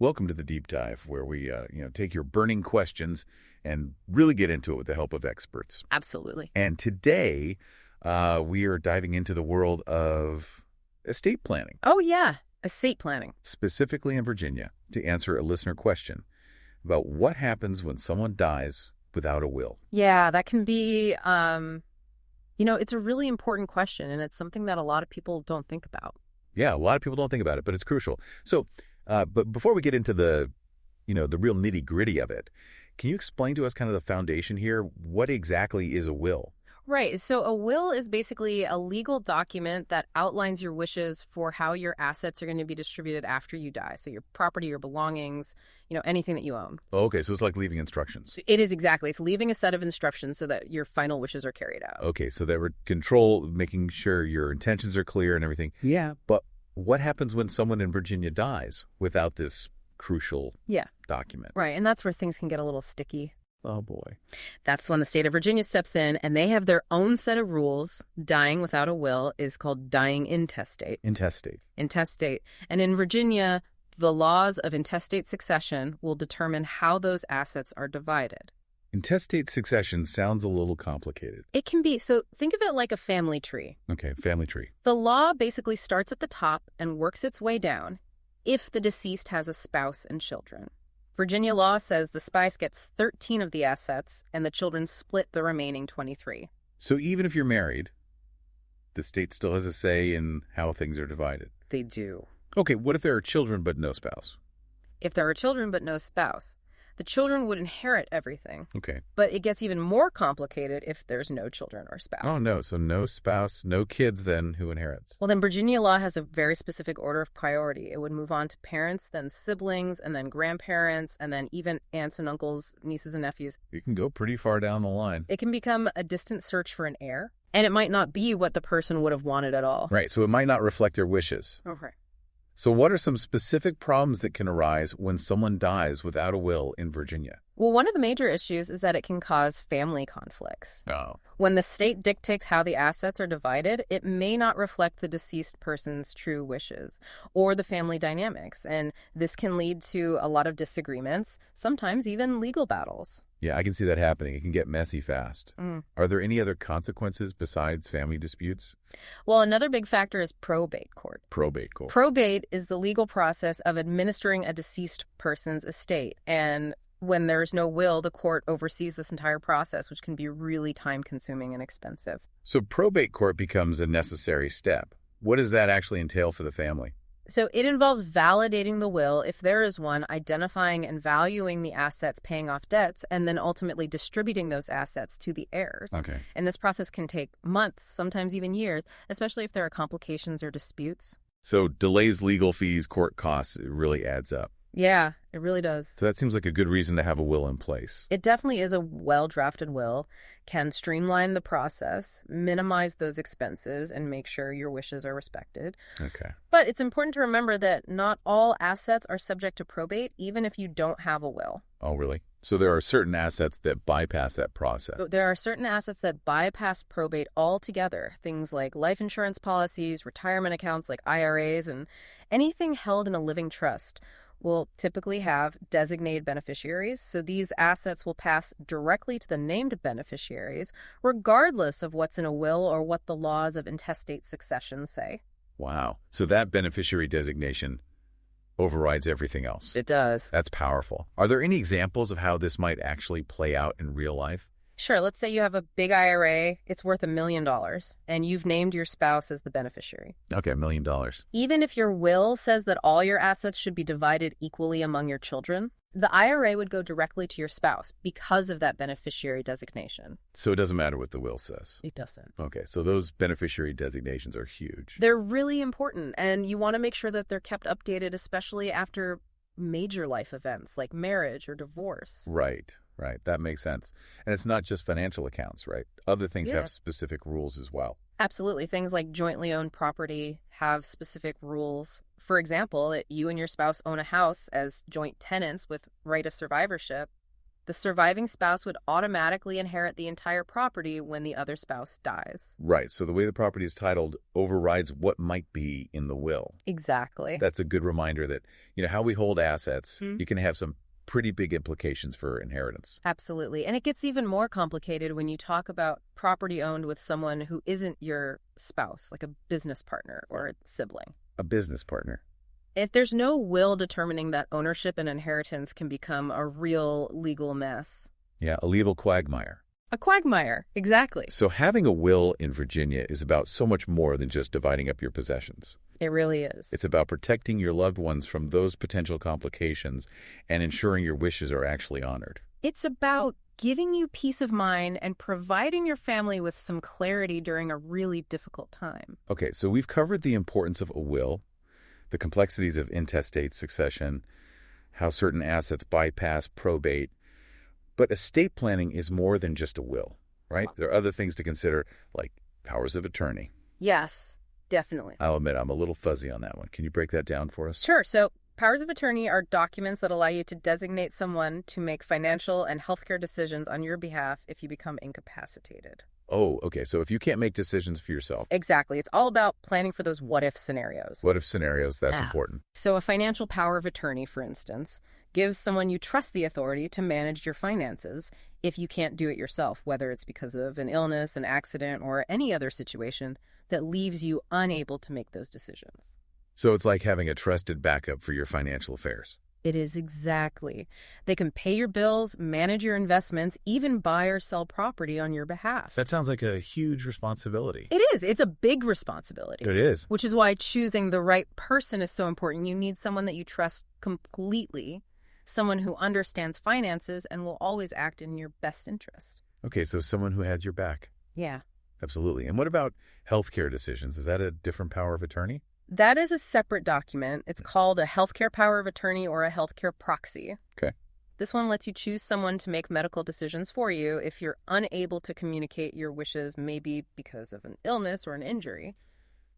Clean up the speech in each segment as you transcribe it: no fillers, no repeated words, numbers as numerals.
Welcome to the deep dive, where we take your burning questions and really get into it with the help of experts. Absolutely. And today, we are diving into the world of estate planning. Oh, yeah. Estate planning. Specifically in Virginia, to answer a listener question about what happens when someone dies without a will. Yeah, that can be, it's a really important question, and it's something that a lot of people don't think about. Yeah, a lot of people don't think about it, but it's crucial. So, but before we get into the real nitty-gritty of it, can you explain to us kind of the foundation here? What exactly is a will? Right. So a will is basically a legal document that outlines your wishes for how your assets are going to be distributed after you die. So your property, your belongings, anything that you own. Okay, so it's like leaving instructions. It is exactly. It's leaving a set of instructions so that your final wishes are carried out. Okay, so that would control making sure your intentions are clear and everything. Yeah. But what happens when someone in Virginia dies without this crucial document? Right, and that's where things can get a little sticky. Oh, boy. That's when the state of Virginia steps in, and they have their own set of rules. Dying without a will is called dying intestate. Intestate. Intestate. And in Virginia, the laws of intestate succession will determine how those assets are divided. Intestate succession sounds a little complicated. It can be. So think of it like a family tree. Okay, family tree. The law basically starts at the top and works its way down if the deceased has a spouse and children. Virginia law says the spouse gets 13 of the assets and the children split the remaining 23. So even if you're married, the state still has a say in how things are divided. They do. Okay, what if there are children but no spouse? If there are children but no spouse, the children would inherit everything. Okay. But it gets even more complicated if there's no children or spouse. Oh, no. So no spouse, no kids then who inherits. Well, then Virginia law has a very specific order of priority. It would move on to parents, then siblings, and then grandparents, and then even aunts and uncles, nieces and nephews. You can go pretty far down the line. It can become a distant search for an heir, and it might not be what the person would have wanted at all. Right. So it might not reflect their wishes. Okay. So what are some specific problems that can arise when someone dies without a will in Virginia? Well, one of the major issues is that it can cause family conflicts. Oh. When the state dictates how the assets are divided, it may not reflect the deceased person's true wishes or the family dynamics, and this can lead to a lot of disagreements, sometimes even legal battles. Yeah, I can see that happening. It can get messy fast. Are there any other consequences besides family disputes? Well, another big factor is probate court. Probate court. Probate is the legal process of administering a deceased person's estate, and when there's no will, the court oversees this entire process, which can be really time-consuming and expensive. So probate court becomes a necessary step. What does that actually entail for the family? So it involves validating the will, if there is one, identifying and valuing the assets, paying off debts, and then ultimately distributing those assets to the heirs. Okay. And this process can take months, sometimes even years, especially if there are complications or disputes. So delays, legal fees, court costs, it really adds up. Yeah, it really does. So that seems like a good reason to have a will in place. It definitely is. A well-drafted will can streamline the process, minimize those expenses, and make sure your wishes are respected. Okay. But it's important to remember that not all assets are subject to probate, even if you don't have a will. Oh, really? So there are certain assets that bypass that process. There are certain assets that bypass probate altogether. Things like life insurance policies, retirement accounts like IRAs, and anything held in a living trust will typically have designated beneficiaries, so these assets will pass directly to the named beneficiaries, regardless of what's in a will or what the laws of intestate succession say. Wow. So that beneficiary designation overrides everything else. It does. That's powerful. Are there any examples of how this might actually play out in real life? Sure, let's say you have a big IRA, it's worth $1 million, and you've named your spouse as the beneficiary. Okay, $1 million. Even if your will says that all your assets should be divided equally among your children, the IRA would go directly to your spouse because of that beneficiary designation. So it doesn't matter what the will says? It doesn't. Okay, so those beneficiary designations are huge. They're really important, and you want to make sure that they're kept updated, especially after major life events like marriage or divorce. Right. Right. That makes sense. And it's not just financial accounts, right? Other things Yeah. have specific rules as well. Absolutely. Things like jointly owned property have specific rules. For example, you and your spouse own a house as joint tenants with right of survivorship. The surviving spouse would automatically inherit the entire property when the other spouse dies. Right. So the way the property is titled overrides what might be in the will. Exactly. That's a good reminder that, how we hold assets, Hmm. you can have some pretty big implications for inheritance. Absolutely. And it gets even more complicated when you talk about property owned with someone who isn't your spouse, like a business partner or a sibling. A business partner. If there's no will determining that, ownership and inheritance can become a real legal mess. Yeah, a legal quagmire. A quagmire, exactly. So having a will in Virginia is about so much more than just dividing up your possessions. It really is. It's about protecting your loved ones from those potential complications and ensuring your wishes are actually honored. It's about giving you peace of mind and providing your family with some clarity during a really difficult time. Okay, so we've covered the importance of a will, the complexities of intestate succession, how certain assets bypass probate. But estate planning is more than just a will, right? There are other things to consider, like powers of attorney. Yes, definitely. I'll admit I'm a little fuzzy on that one. Can you break that down for us? Sure. So powers of attorney are documents that allow you to designate someone to make financial and healthcare decisions on your behalf if you become incapacitated. Oh, okay. So if you can't make decisions for yourself. Exactly. It's all about planning for those what-if scenarios. What-if scenarios, that's important. So a financial power of attorney, for instance, gives someone you trust the authority to manage your finances if you can't do it yourself, whether it's because of an illness, an accident, or any other situation that leaves you unable to make those decisions. So it's like having a trusted backup for your financial affairs. It is exactly. They can pay your bills, manage your investments, even buy or sell property on your behalf. That sounds like a huge responsibility. It is. It's a big responsibility. It is. Which is why choosing the right person is so important. You need someone that you trust completely, someone who understands finances and will always act in your best interest. Okay, so someone who had your back. Yeah. Absolutely. And what about healthcare decisions? Is that a different power of attorney? That is a separate document. It's called a healthcare power of attorney or a healthcare proxy. Okay. This one lets you choose someone to make medical decisions for you if you're unable to communicate your wishes, maybe because of an illness or an injury.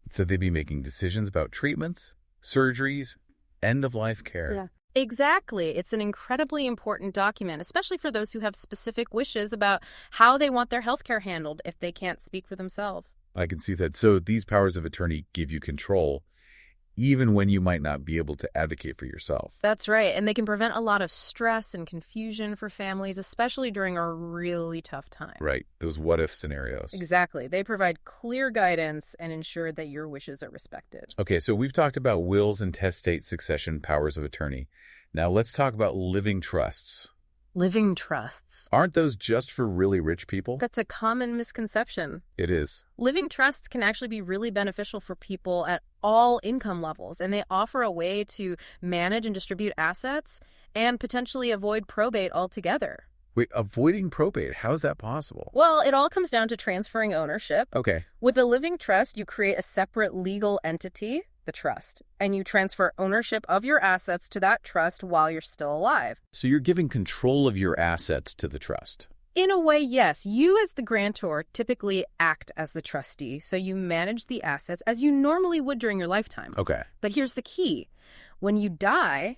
So they'd be making decisions about treatments, surgeries, end-of-life care. Yeah. Exactly. It's an incredibly important document, especially for those who have specific wishes about how they want their healthcare handled if they can't speak for themselves. I can see that. So these powers of attorney give you control even when you might not be able to advocate for yourself. That's right. And they can prevent a lot of stress and confusion for families, especially during a really tough time. Right. Those what-if scenarios. Exactly. They provide clear guidance and ensure that your wishes are respected. Okay, so we've talked about wills and testate succession powers of attorney. Now let's talk about living trusts. Living trusts. Aren't those just for really rich people? That's a common misconception. It is. Living trusts can actually be really beneficial for people at all income levels, and they offer a way to manage and distribute assets and potentially avoid probate altogether. Wait, avoiding probate, how is that possible? Well, it all comes down to transferring ownership. Okay. With a living trust, you create a separate legal entity, the trust, and you transfer ownership of your assets to that trust while you're still alive. So you're giving control of your assets to the trust. In a way, yes. You as the grantor typically act as the trustee, so you manage the assets as you normally would during your lifetime. Okay. But here's the key. When you die,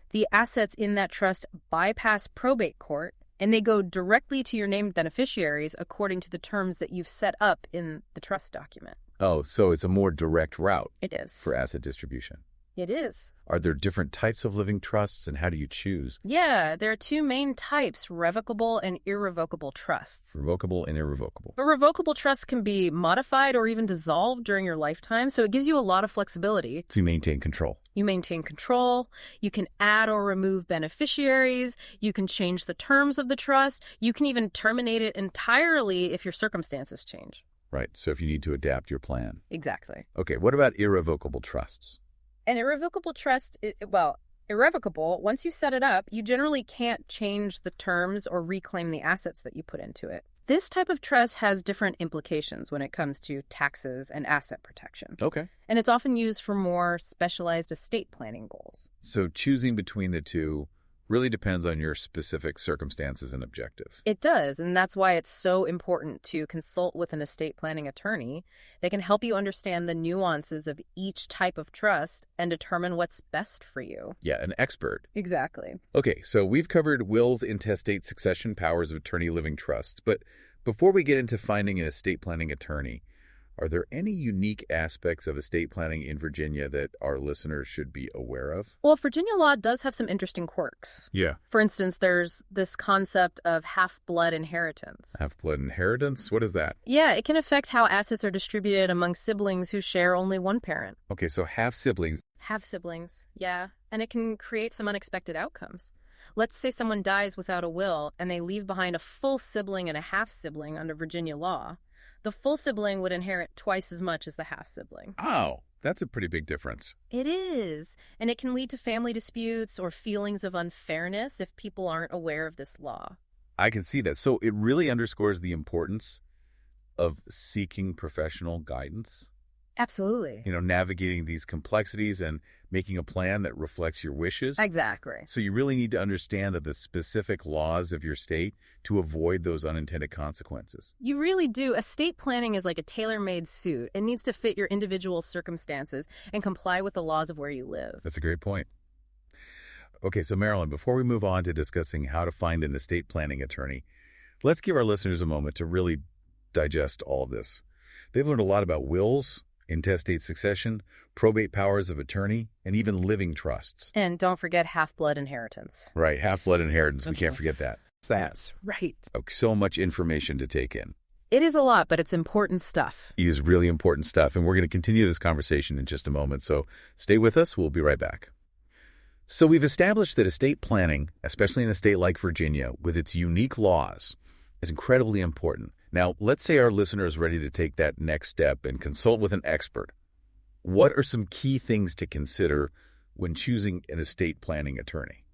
the assets in that trust bypass probate court, and they go directly to your named beneficiaries according to the terms that you've set up in the trust document. Oh, so it's a more direct route It is. for asset distribution. It is. Are there different types of living trusts, and how do you choose? Yeah, there are two main types, revocable and irrevocable trusts. Revocable and irrevocable. A revocable trust can be modified or even dissolved during your lifetime, so it gives you a lot of flexibility. So you maintain control. You maintain control, you can add or remove beneficiaries, you can change the terms of the trust, you can even terminate it entirely if your circumstances change. Right, so if you need to adapt your plan. Exactly. Okay, what about irrevocable trusts? An irrevocable trust, irrevocable, once you set it up, you generally can't change the terms or reclaim the assets that you put into it. This type of trust has different implications when it comes to taxes and asset protection. Okay. And it's often used for more specialized estate planning goals. So choosing between the two, Really depends on your specific circumstances and objective. It does, and that's why it's so important to consult with an estate planning attorney. They can help you understand the nuances of each type of trust and determine what's best for you. Yeah, an expert. Exactly. Okay, so we've covered wills, intestate, succession, powers of attorney, living trusts. But before we get into finding an estate planning attorney, are there any unique aspects of estate planning in Virginia that our listeners should be aware of? Well, Virginia law does have some interesting quirks. Yeah. For instance, there's this concept of half-blood inheritance. Half-blood inheritance? What is that? Yeah, it can affect how assets are distributed among siblings who share only one parent. Okay, so half-siblings. Half-siblings, yeah. And it can create some unexpected outcomes. Let's say someone dies without a will and they leave behind a full sibling and a half-sibling under Virginia law. The full sibling would inherit twice as much as the half-sibling. Oh, that's a pretty big difference. It is, and it can lead to family disputes or feelings of unfairness if people aren't aware of this law. I can see that. So it really underscores the importance of seeking professional guidance. Absolutely. Navigating these complexities and making a plan that reflects your wishes. Exactly. So you really need to understand the specific laws of your state to avoid those unintended consequences. You really do. Estate planning is like a tailor-made suit. It needs to fit your individual circumstances and comply with the laws of where you live. That's a great point. Okay, so Marylyn, before we move on to discussing how to find an estate planning attorney, let's give our listeners a moment to really digest all of this. They've learned a lot about wills, intestate succession, probate powers of attorney, and even living trusts. And don't forget half-blood inheritance. Right, half-blood inheritance. We can't forget that. That's right. So much information to take in. It is a lot, but it's important stuff. It is really important stuff, and we're going to continue this conversation in just a moment, so stay with us. We'll be right back. So we've established that estate planning, especially in a state like Virginia, with its unique laws, is incredibly important. Now, let's say our listener is ready to take that next step and consult with an expert. What are some key things to consider when choosing an estate planning attorney?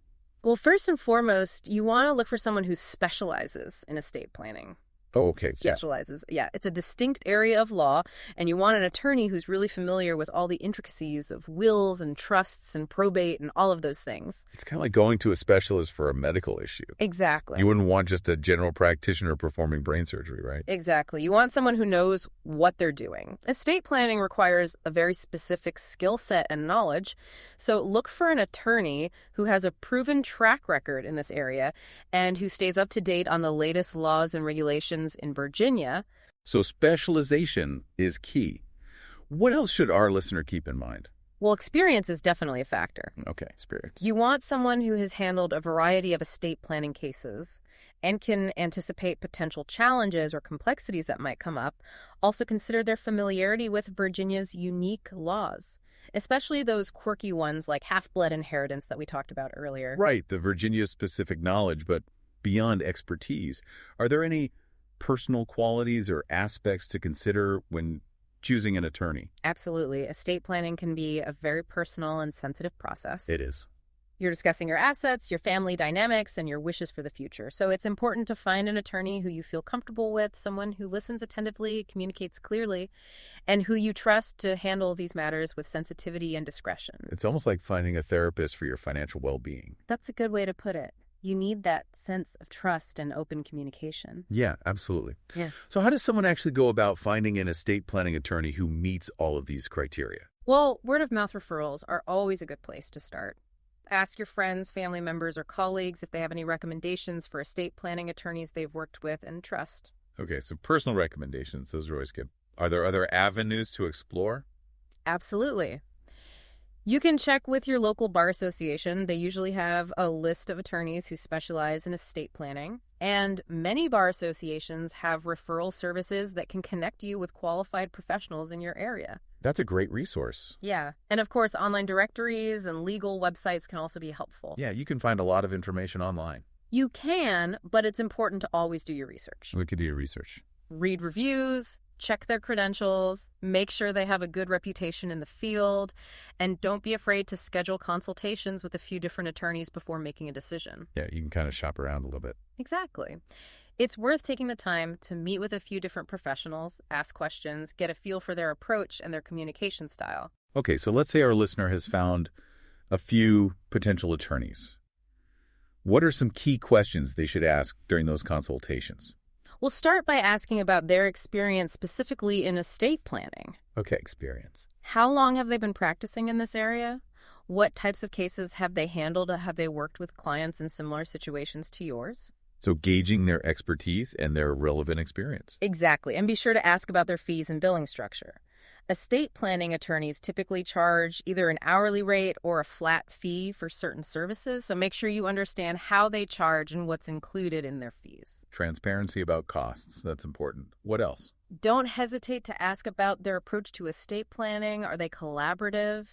Well, first and foremost, you want to look for someone who specializes in estate planning. Oh, okay. Specializes. Yeah, it's a distinct area of law, and you want an attorney who's really familiar with all the intricacies of wills and trusts and probate and all of those things. It's kind of like going to a specialist for a medical issue. Exactly. You wouldn't want just a general practitioner performing brain surgery, right? Exactly. You want someone who knows what they're doing. Estate planning requires a very specific skill set and knowledge, so look for an attorney who has a proven track record in this area and who stays up to date on the latest laws and regulations in Virginia. So specialization is key. What else should our listener keep in mind? Well, experience is definitely a factor. Okay, experience. You want someone who has handled a variety of estate planning cases and can anticipate potential challenges or complexities that might come up. Also consider their familiarity with Virginia's unique laws, especially those quirky ones like half-blood inheritance that we talked about earlier. Right, the Virginia-specific knowledge, but beyond expertise. Are there any personal qualities or aspects to consider when choosing an attorney? Absolutely. Estate planning can be a very personal and sensitive process. It is. You're discussing your assets, your family dynamics, and your wishes for the future. So it's important to find an attorney who you feel comfortable with, someone who listens attentively, communicates clearly, and who you trust to handle these matters with sensitivity and discretion. It's almost like finding a therapist for your financial well-being. That's a good way to put it. You need that sense of trust and open communication. Yeah, absolutely. Yeah. So how does someone actually go about finding an estate planning attorney who meets all of these criteria? Well, word-of-mouth referrals are always a good place to start. Ask your friends, family members, or colleagues if they have any recommendations for estate planning attorneys they've worked with and trust. Okay, so personal recommendations, those are always good. Are there other avenues to explore? Absolutely. You can check with your local bar association. They usually have a list of attorneys who specialize in estate planning. And many bar associations have referral services that can connect you with qualified professionals in your area. That's a great resource. Yeah. And of course, online directories and legal websites can also be helpful. Yeah, you can find a lot of information online. You can, but it's important to always do your research. We could do your research. Read reviews, check their credentials, make sure they have a good reputation in the field, and don't be afraid to schedule consultations with a few different attorneys before making a decision. Yeah, you can kind of shop around a little bit. Exactly. It's worth taking the time to meet with a few different professionals, ask questions, get a feel for their approach and their communication style. Okay, so let's say our listener has found a few potential attorneys. What are some key questions they should ask during those consultations? We'll start by asking about their experience specifically in estate planning. Okay, experience. How long have they been practicing in this area? What types of cases have they handled? Have they worked with clients in similar situations to yours? So gauging their expertise and their relevant experience. Exactly. And be sure to ask about their fees and billing structure. Estate planning attorneys typically charge either an hourly rate or a flat fee for certain services, so make sure you understand how they charge and what's included in their fees. Transparency about costs. That's important. What else? Don't hesitate to ask about their approach to estate planning. Are they collaborative?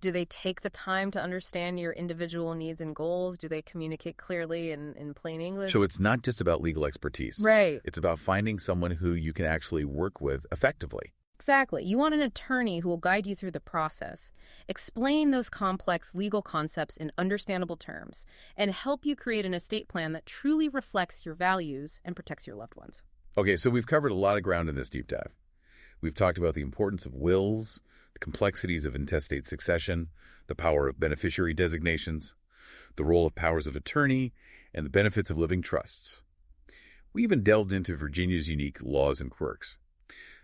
Do they take the time to understand your individual needs and goals? Do they communicate clearly in plain English? So it's not just about legal expertise. Right. It's about finding someone who you can actually work with effectively. Exactly. You want an attorney who will guide you through the process, explain those complex legal concepts in understandable terms, and help you create an estate plan that truly reflects your values and protects your loved ones. Okay, so we've covered a lot of ground in this deep dive. We've talked about the importance of wills, the complexities of intestate succession, the power of beneficiary designations, the role of powers of attorney, and the benefits of living trusts. We even delved into Virginia's unique laws and quirks.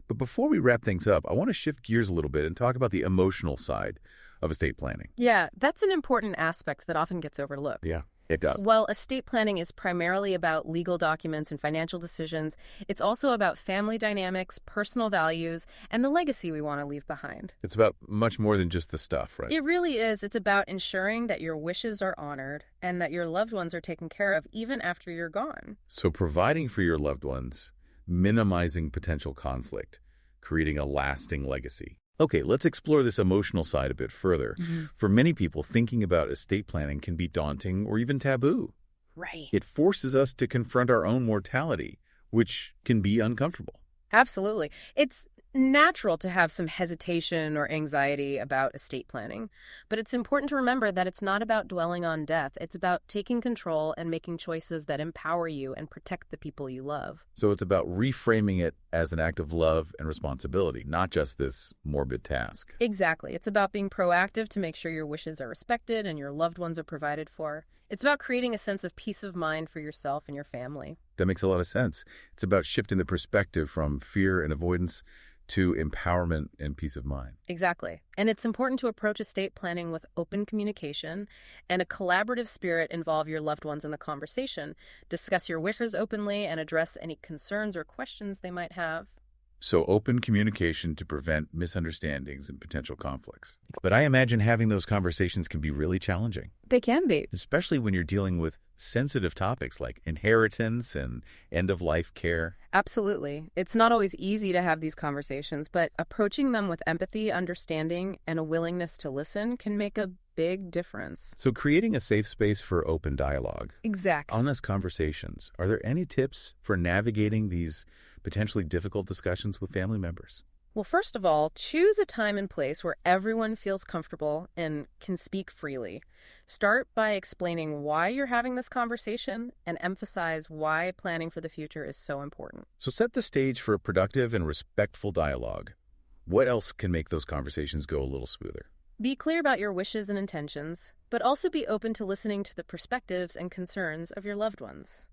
But before we wrap things up, I want to shift gears a little bit and talk about the emotional side of estate planning. Yeah, that's an important aspect that often gets overlooked. Yeah, it does. While estate planning is primarily about legal documents and financial decisions, it's also about family dynamics, personal values, and the legacy we want to leave behind. It's about much more than just the stuff, right? It really is. It's about ensuring that your wishes are honored and that your loved ones are taken care of even after you're gone. So providing for your loved ones, minimizing potential conflict, creating a lasting legacy. Okay, let's explore this emotional side a bit further. For many people, thinking about estate planning can be daunting or even taboo. Right. It forces us to confront our own mortality, which can be uncomfortable. Absolutely. It's natural to have some hesitation or anxiety about estate planning, but it's important to remember that it's not about dwelling on death. It's about taking control and making choices that empower you and protect the people you love. So it's about reframing it as an act of love and responsibility, not just this morbid task. Exactly. It's about being proactive to make sure your wishes are respected and your loved ones are provided for. It's about creating a sense of peace of mind for yourself and your family. That makes a lot of sense. It's about shifting the perspective from fear and avoidance to empowerment and peace of mind. Exactly. And it's important to approach estate planning with open communication and a collaborative spirit. Involve your loved ones in the conversation. Discuss your wishes openly and address any concerns or questions they might have. So open communication to prevent misunderstandings and potential conflicts. But I imagine having those conversations can be really challenging. They can be. Especially when you're dealing with sensitive topics like inheritance and end-of-life care. Absolutely. It's not always easy to have these conversations, but approaching them with empathy, understanding, and a willingness to listen can make a big difference. So creating a safe space for open dialogue. Exactly. Honest conversations. Are there any tips for navigating these potentially difficult discussions with family members? Well, first of all, choose a time and place where everyone feels comfortable and can speak freely. Start by explaining why you're having this conversation and emphasize why planning for the future is so important. So set the stage for a productive and respectful dialogue. What else can make those conversations go a little smoother? Be clear about your wishes and intentions, but also be open to listening to the perspectives and concerns of your loved ones.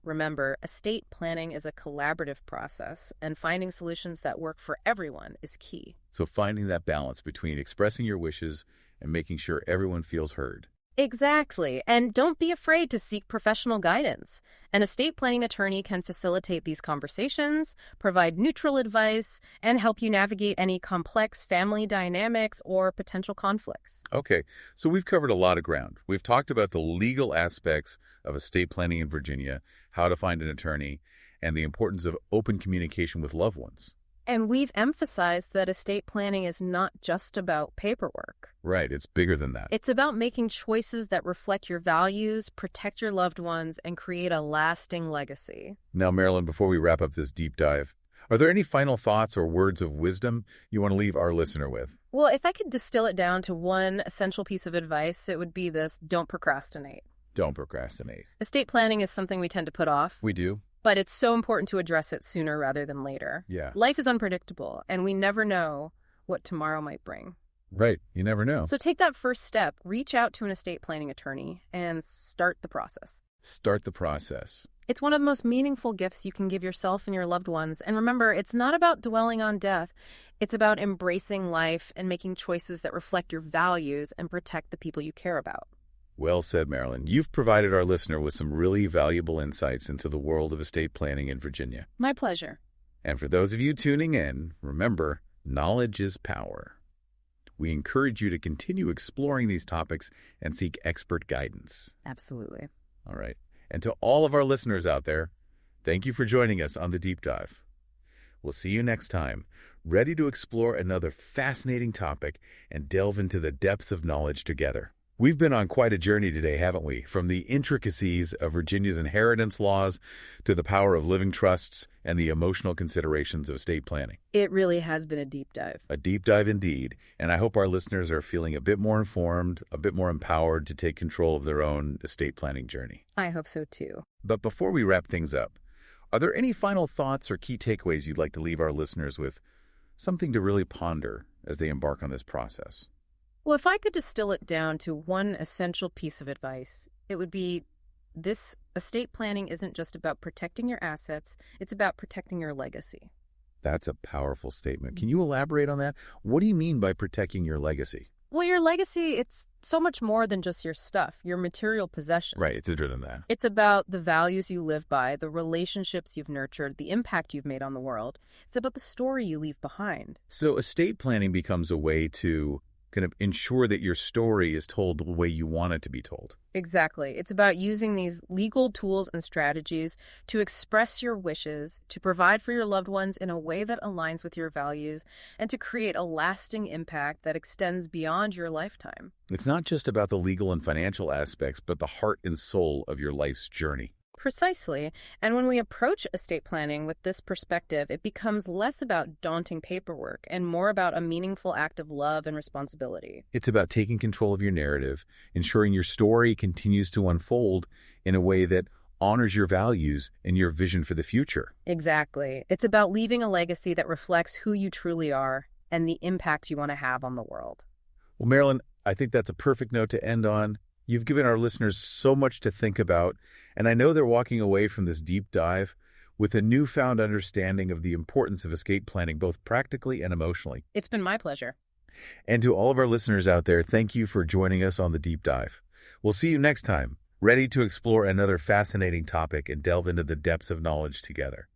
Remember, estate planning is a collaborative process, and finding solutions that work for everyone is key. So finding that balance between expressing your wishes and making sure everyone feels heard. Exactly. And don't be afraid to seek professional guidance. An estate planning attorney can facilitate these conversations, provide neutral advice, and help you navigate any complex family dynamics or potential conflicts. Okay, so we've covered a lot of ground. We've talked about the legal aspects of estate planning in Virginia, how to find an attorney, and the importance of open communication with loved ones. And we've emphasized that estate planning is not just about paperwork. Right, it's bigger than that. It's about making choices that reflect your values, protect your loved ones, and create a lasting legacy. Now, Marylyn, before we wrap up this deep dive, are there any final thoughts or words of wisdom you want to leave our listener with? Well, if I could distill it down to one essential piece of advice, it would be this: don't procrastinate. Don't procrastinate. Estate planning is something we tend to put off. We do. But it's so important to address it sooner rather than later. Yeah. Life is unpredictable, and we never know what tomorrow might bring. Right. You never know. So take that first step, reach out to an estate planning attorney, and start the process. Start the process. It's one of the most meaningful gifts you can give yourself and your loved ones. And remember, it's not about dwelling on death. It's about embracing life and making choices that reflect your values and protect the people you care about. Well said, Marylyn. You've provided our listener with some really valuable insights into the world of estate planning in Virginia. My pleasure. And for those of you tuning in, remember, knowledge is power. We encourage you to continue exploring these topics and seek expert guidance. Absolutely. All right. And to all of our listeners out there, thank you for joining us on The Deep Dive. We'll see you next time, ready to explore another fascinating topic and delve into the depths of knowledge together. We've been on quite a journey today, haven't we? From the intricacies of Virginia's inheritance laws to the power of living trusts and the emotional considerations of estate planning. It really has been a deep dive. A deep dive indeed, and I hope our listeners are feeling a bit more informed, a bit more empowered to take control of their own estate planning journey. I hope so too. But before we wrap things up, are there any final thoughts or key takeaways you'd like to leave our listeners with? Something to really ponder as they embark on this process. Well, if I could distill it down to one essential piece of advice, it would be this: estate planning isn't just about protecting your assets, it's about protecting your legacy. That's a powerful statement. Can you elaborate on that? What do you mean by protecting your legacy? Well, your legacy, it's so much more than just your stuff, your material possessions. Right, it's bigger than that. It's about the values you live by, the relationships you've nurtured, the impact you've made on the world. It's about the story you leave behind. So estate planning becomes a way to kind of ensure that your story is told the way you want it to be told. Exactly. It's about using these legal tools and strategies to express your wishes, to provide for your loved ones in a way that aligns with your values, and to create a lasting impact that extends beyond your lifetime. It's not just about the legal and financial aspects, but the heart and soul of your life's journey. Precisely. And when we approach estate planning with this perspective, it becomes less about daunting paperwork and more about a meaningful act of love and responsibility. It's about taking control of your narrative, ensuring your story continues to unfold in a way that honors your values and your vision for the future. Exactly. It's about leaving a legacy that reflects who you truly are and the impact you want to have on the world. Well, Marylyn, I think that's a perfect note to end on. You've given our listeners so much to think about, and I know they're walking away from this deep dive with a newfound understanding of the importance of estate planning, both practically and emotionally. It's been my pleasure. And to all of our listeners out there, thank you for joining us on the deep dive. We'll see you next time, ready to explore another fascinating topic and delve into the depths of knowledge together.